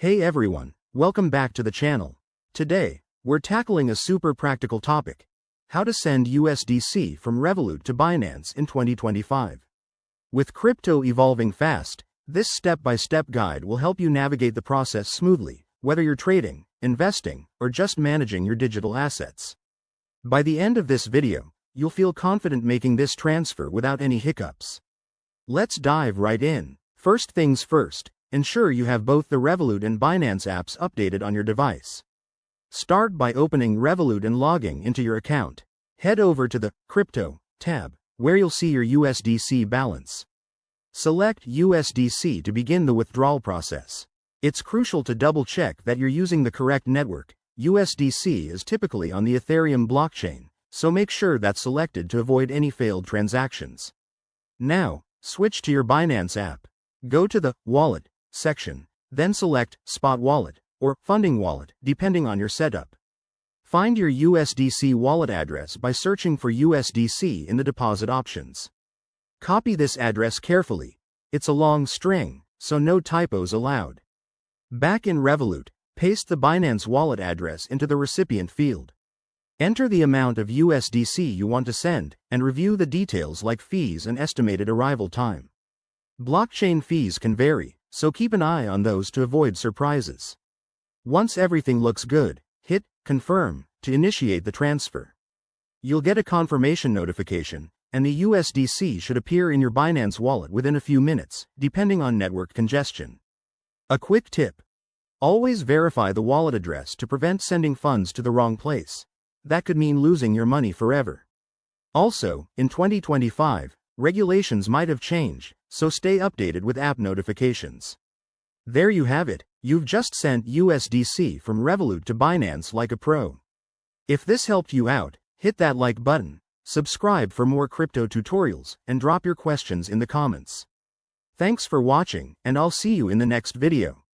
Hey everyone, welcome back to the channel. Today, we're tackling a super practical topic: how to send USDC from Revolut to Binance in 2025. With crypto evolving fast, this step-by-step guide will help you navigate the process smoothly, whether you're trading, investing, or just managing your digital assets. By the end of this video, you'll feel confident making this transfer without any hiccups. Let's dive right in. First things first, ensure you have both the Revolut and Binance apps updated on your device. Start by opening Revolut and logging into your account. Head over to the Crypto tab, where you'll see your USDC balance. Select USDC to begin the withdrawal process. It's crucial to double-check that you're using the correct network. USDC is typically on the Ethereum blockchain, so make sure that's selected to avoid any failed transactions. Now, switch to your Binance app. Go to the Wallet section, then select Spot Wallet or Funding Wallet, depending on your setup. Find your USDC wallet address by searching for USDC in the deposit options. Copy this address carefully. It's a long string, so no typos allowed. Back in Revolut, paste the Binance wallet address into the recipient field. Enter the amount of USDC you want to send, and review the details like fees and estimated arrival time. Blockchain fees can vary, so keep an eye on those to avoid surprises. Once everything looks good, hit Confirm to initiate the transfer. You'll get a confirmation notification, and the USDC should appear in your Binance wallet within a few minutes, depending on network congestion. A quick tip: always verify the wallet address to prevent sending funds to the wrong place. That could mean losing your money forever. Also, in 2025, regulations might have changed, so stay updated with app notifications. There you have it, you've just sent USDC from Revolut to Binance like a pro. If this helped you out, hit that like button, subscribe for more crypto tutorials, and drop your questions in the comments. Thanks for watching, and I'll see you in the next video.